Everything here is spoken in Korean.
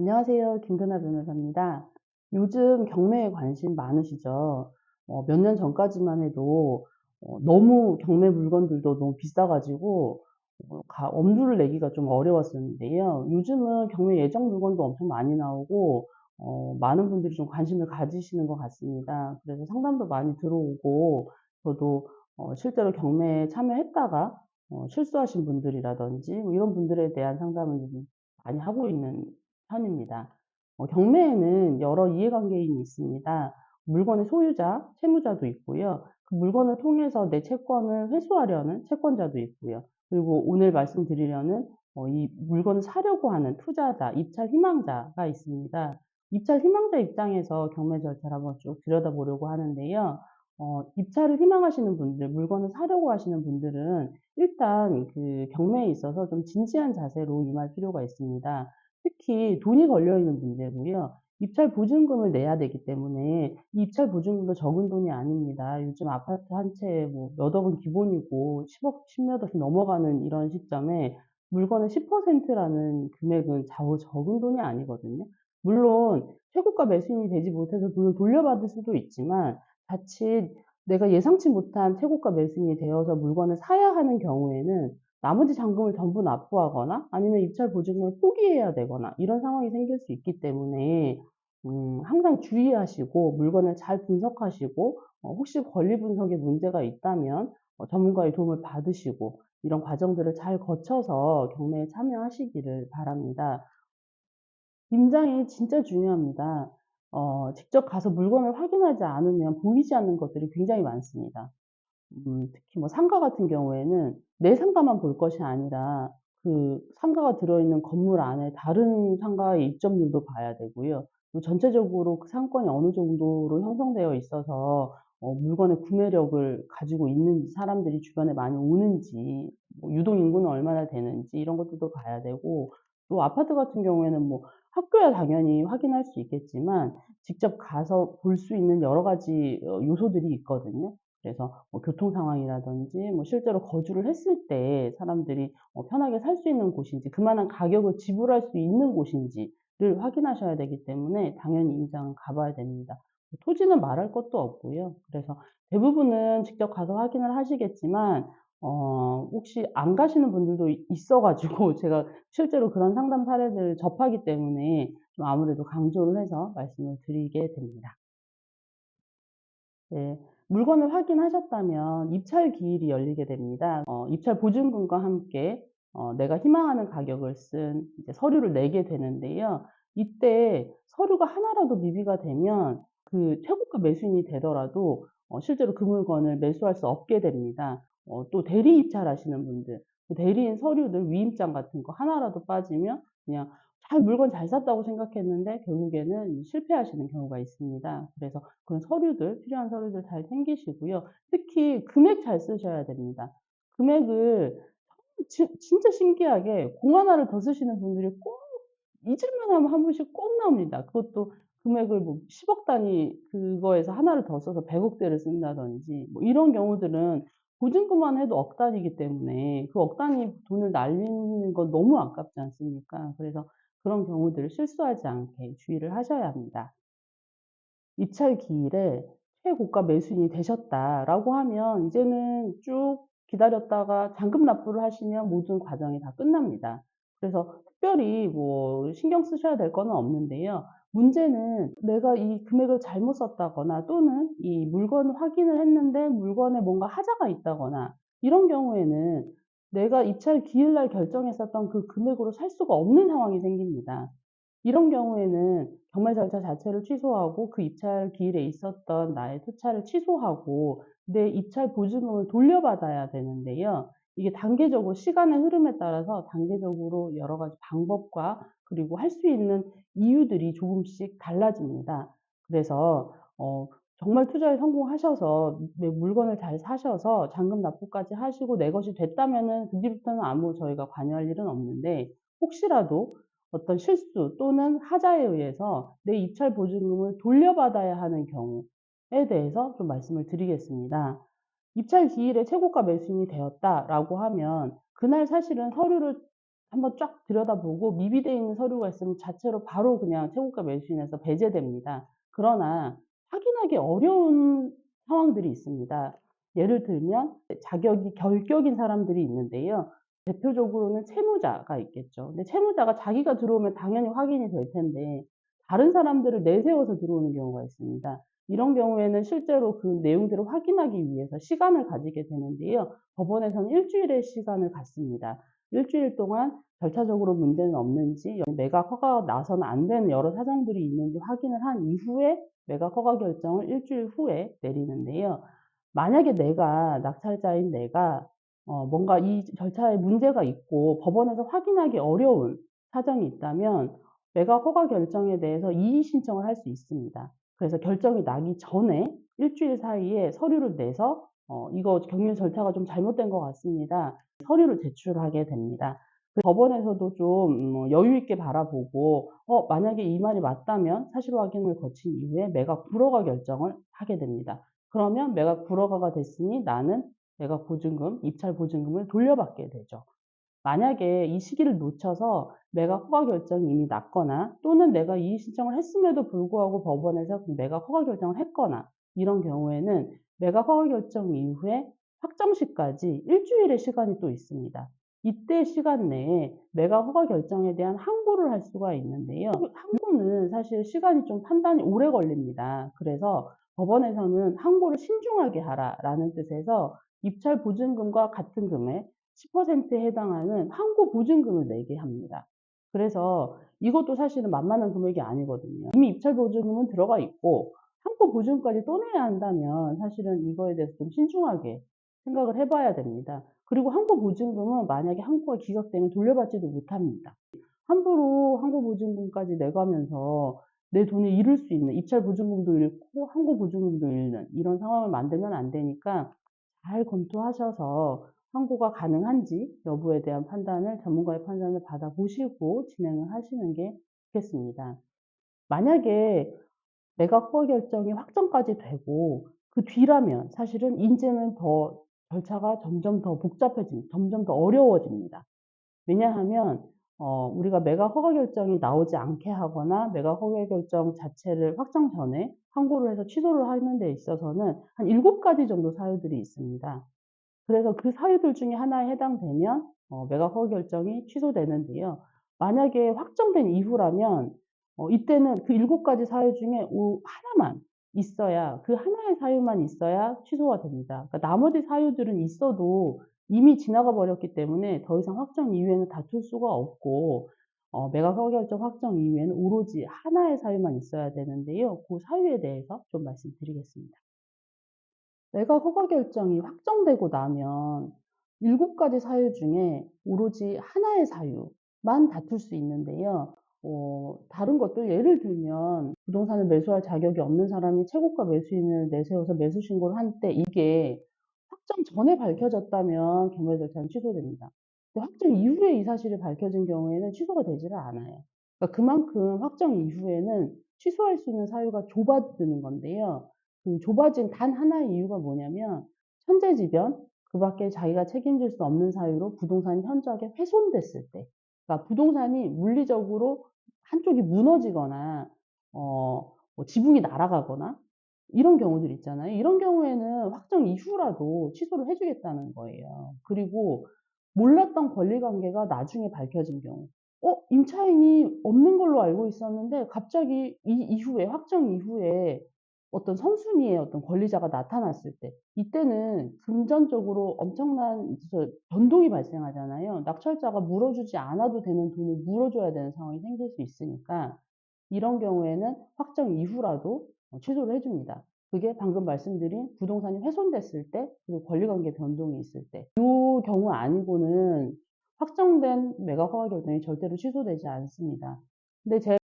안녕하세요. 김근아 변호사입니다. 요즘 경매에 관심 많으시죠? 몇 년 전까지만 해도 너무 경매 물건들도 너무 비싸 가지고 엄두를 내기가 좀 어려웠었는데요. 요즘은 경매 예정 물건도 엄청 많이 나오고 많은 분들이 좀 관심을 가지시는 것 같습니다. 그래서 상담도 많이 들어오고 저도 실제로 경매에 참여했다가 실수하신 분들이라든지 뭐 이런 분들에 대한 상담을 좀 많이 하고 있는 편입니다. 경매에는 여러 이해관계인이 있습니다. 물건의 소유자, 채무자도 있고요. 그 물건을 통해서 내 채권을 회수하려는 채권자도 있고요. 그리고 오늘 말씀드리려는 이 물건을 사려고 하는 투자자, 입찰 희망자가 있습니다. 입찰 희망자 입장에서 경매 절차를 한번 쭉 들여다보려고 하는데요. 입찰을 희망하시는 분들, 물건을 사려고 하시는 분들은 일단 그 경매에 있어서 좀 진지한 자세로 임할 필요가 있습니다. 특히 돈이 걸려 있는 문제고요. 입찰 보증금을 내야 되기 때문에 이 입찰 보증금도 적은 돈이 아닙니다. 요즘 아파트 한 채에 뭐 몇 억은 기본이고 10억, 10몇 억이 넘어가는 이런 시점에 물건의 10%라는 금액은 적은 돈이 아니거든요. 물론 최고가 매수인이 되지 못해서 돈을 돌려받을 수도 있지만 자칫 내가 예상치 못한 최고가 매수인이 되어서 물건을 사야 하는 경우에는 나머지 잔금을 전부 납부하거나 아니면 입찰 보증금을 포기해야 되거나 이런 상황이 생길 수 있기 때문에 항상 주의하시고 물건을 잘 분석하시고 혹시 권리 분석에 문제가 있다면 전문가의 도움을 받으시고 이런 과정들을 잘 거쳐서 경매에 참여하시기를 바랍니다. 임장이 진짜 중요합니다. 직접 가서 물건을 확인하지 않으면 보이지 않는 것들이 굉장히 많습니다. 특히 뭐 상가 같은 경우에는 내 상가만 볼 것이 아니라 그 상가가 들어있는 건물 안에 다른 상가의 입점률도 봐야 되고요. 또 전체적으로 그 상권이 어느 정도로 형성되어 있어서 물건의 구매력을 가지고 있는지, 사람들이 주변에 많이 오는지, 뭐 유동 인구는 얼마나 되는지 이런 것들도 봐야 되고, 또 아파트 같은 경우에는 뭐 학교야 당연히 확인할 수 있겠지만 직접 가서 볼 수 있는 여러 가지 요소들이 있거든요. 그래서 뭐 교통 상황이라든지 뭐 실제로 거주를 했을 때 사람들이 편하게 살 수 있는 곳인지 그만한 가격을 지불할 수 있는 곳인지를 확인하셔야 되기 때문에 당연히 임장은 가 봐야 됩니다. 토지는 말할 것도 없고요. 그래서 대부분은 직접 가서 확인을 하시겠지만 혹시 안 가시는 분들도 있어 가지고 제가 실제로 그런 상담 사례들을 접하기 때문에 좀 아무래도 강조를 해서 말씀을 드리게 됩니다. 네. 물건을 확인하셨다면 입찰 기일이 열리게 됩니다. 입찰 보증금과 함께 내가 희망하는 가격을 쓴 이제 서류를 내게 되는데요. 이때 서류가 하나라도 미비가 되면 그 최고가 매수인이 되더라도 실제로 그 물건을 매수할 수 없게 됩니다. 또 대리 입찰하시는 분들, 그 대리인 서류들 위임장 같은 거 하나라도 빠지면 그냥 물건 잘 샀다고 생각했는데 결국에는 실패하시는 경우가 있습니다. 그래서 그런 서류들, 필요한 서류들 잘 챙기시고요. 특히 금액 잘 쓰셔야 됩니다. 금액을 진짜 신기하게 공 하나를 더 쓰시는 분들이 꼭 잊을만 하면 한 분씩 꼭 나옵니다. 그것도 금액을 뭐 10억 단위 그거에서 하나를 더 써서 100억대를 쓴다든지 뭐 이런 경우들은 보증금만 해도 억 단위이기 때문에 그 억 단위 돈을 날리는 건 너무 아깝지 않습니까? 그래서 그런 경우들을 실수하지 않게 주의를 하셔야 합니다. 입찰 기일에 최고가 매수인이 되셨다라고 하면 이제는 쭉 기다렸다가 잔금 납부를 하시면 모든 과정이 다 끝납니다. 그래서 특별히 뭐 신경 쓰셔야 될 거는 없는데요. 문제는 내가 이 금액을 잘못 썼다거나 또는 이 물건 확인을 했는데 물건에 뭔가 하자가 있다거나 이런 경우에는 내가 입찰 기일날 결정했었던 그 금액으로 살 수가 없는 상황이 생깁니다. 이런 경우에는 경매 절차 자체를 취소하고 그 입찰 기일에 있었던 나의 투자를 취소하고 내 입찰 보증금을 돌려받아야 되는데요. 이게 단계적으로 시간의 흐름에 따라서 단계적으로 여러 가지 방법과 그리고 할 수 있는 이유들이 조금씩 달라집니다. 그래서 정말 투자에 성공하셔서 물건을 잘 사셔서 잔금 납부까지 하시고 내 것이 됐다면은 그 뒤부터는 아무 저희가 관여할 일은 없는데 혹시라도 어떤 실수 또는 하자에 의해서 내 입찰 보증금을 돌려받아야 하는 경우에 대해서 좀 말씀을 드리겠습니다. 입찰 기일에 최고가 매수인이 되었다라고 하면 그날 사실은 서류를 한번 쫙 들여다보고 미비되어 있는 서류가 있으면 자체로 바로 그냥 최고가 매수인에서 배제됩니다. 그러나 확인하기 어려운 상황들이 있습니다. 예를 들면 자격이 결격인 사람들이 있는데요. 대표적으로는 채무자가 있겠죠. 근데 채무자가 자기가 들어오면 당연히 확인이 될 텐데 다른 사람들을 내세워서 들어오는 경우가 있습니다. 이런 경우에는 실제로 그 내용들을 확인하기 위해서 시간을 가지게 되는데요. 법원에서는 일주일의 시간을 갖습니다. 일주일 동안 절차적으로 문제는 없는지, 매각 허가가 나서는 안 되는 여러 사정들이 있는지 확인을 한 이후에 매각 허가 결정을 일주일 후에 내리는데요. 만약에 낙찰자인 내가 뭔가 이 절차에 문제가 있고 법원에서 확인하기 어려운 사정이 있다면 매각 허가 결정에 대해서 이의 신청을 할 수 있습니다. 그래서 결정이 나기 전에 일주일 사이에 서류를 내서 이거 경유 절차가 좀 잘못된 것 같습니다. 서류를 제출하게 됩니다. 법원에서도 좀 여유 있게 바라보고 만약에 이 말이 맞다면 사실 확인을 거친 이후에 매각 불허가 결정을 하게 됩니다. 그러면 매각 불허가가 됐으니 나는 매각 보증금, 입찰 보증금을 돌려받게 되죠. 만약에 이 시기를 놓쳐서 매각 허가 결정이 이미 났거나 또는 내가 이의 신청을 했음에도 불구하고 법원에서 매각 허가 결정을 했거나 이런 경우에는 매각 허가 결정 이후에 확정시까지 일주일의 시간이 또 있습니다. 이때 시간 내에 매각 허가 결정에 대한 항고를 할 수가 있는데요. 항고는 사실 시간이 좀 판단이 오래 걸립니다. 그래서 법원에서는 항고를 신중하게 하라라는 뜻에서 입찰 보증금과 같은 금액 10%에 해당하는 항고 보증금을 내게 합니다. 그래서 이것도 사실은 만만한 금액이 아니거든요. 이미 입찰 보증금은 들어가 있고 항고 보증금까지 또 내야 한다면 사실은 이거에 대해서 좀 신중하게 생각을 해봐야 됩니다. 그리고 항고 보증금은 만약에 항고가 기각되면 돌려받지도 못합니다. 함부로 항고 보증금까지 내가면서 내 돈을 잃을 수 있는, 입찰 보증금도 잃고 항고 보증금도 잃는 이런 상황을 만들면 안 되니까 잘 검토하셔서 항고가 가능한지 여부에 대한 판단을, 전문가의 판단을 받아보시고 진행을 하시는 게 좋겠습니다. 만약에 매각 허가 결정이 확정까지 되고 그 뒤라면 사실은 이제는 더 절차가 점점 더 복잡해집니다. 점점 더 어려워집니다. 왜냐하면 우리가 매각 허가 결정이 나오지 않게 하거나 매각 허가 결정 자체를 확정 전에 항고를 해서 취소를 하는 데 있어서는 한 7가지 정도 사유들이 있습니다. 그래서 그 사유들 중에 하나에 해당되면 매각 허가 결정이 취소되는데요. 만약에 확정된 이후라면 이때는 그 7가지 사유 중에 하나만 있어야, 그 하나의 사유만 있어야 취소가 됩니다. 그러니까 나머지 사유들은 있어도 이미 지나가 버렸기 때문에 더 이상 확정 이후에는 다툴 수가 없고 매각 허가 결정 확정 이후에는 오로지 하나의 사유만 있어야 되는데요. 그 사유에 대해서 좀 말씀드리겠습니다. 매각 허가 결정이 확정되고 나면 7가지 사유 중에 오로지 하나의 사유만 다툴 수 있는데요. 다른 것들 예를 들면 부동산을 매수할 자격이 없는 사람이 최고가 매수인을 내세워서 매수 신고를 한 때 이게 확정 전에 밝혀졌다면 경매 절차는 취소됩니다. 근데 확정 이후에 이 사실이 밝혀진 경우에는 취소가 되지를 않아요. 그러니까 그만큼 확정 이후에는 취소할 수 있는 사유가 좁아지는 건데요. 그 좁아진 단 하나의 이유가 뭐냐면 천재지변, 그 밖에 자기가 책임질 수 없는 사유로 부동산이 현저하게 훼손됐을 때, 그러니까 부동산이 물리적으로 한쪽이 무너지거나 뭐 지붕이 날아가거나 이런 경우들 있잖아요. 이런 경우에는 확정 이후라도 취소를 해 주겠다는 거예요. 그리고 몰랐던 권리관계가 나중에 밝혀진 경우. 임차인이 없는 걸로 알고 있었는데 갑자기 이후에 확정 이후에 어떤 선순위의 어떤 권리자가 나타났을 때 이때는 금전적으로 엄청난 변동이 발생하잖아요. 낙찰자가 물어주지 않아도 되는 돈을 물어줘야 되는 상황이 생길 수 있으니까 이런 경우에는 확정 이후라도 취소를 해 줍니다. 그게 방금 말씀드린 부동산이 훼손됐을 때 그리고 권리관계 변동이 있을 때 요 경우 아니고는 확정된 매각 허가 결정이 절대로 취소되지 않습니다. 근데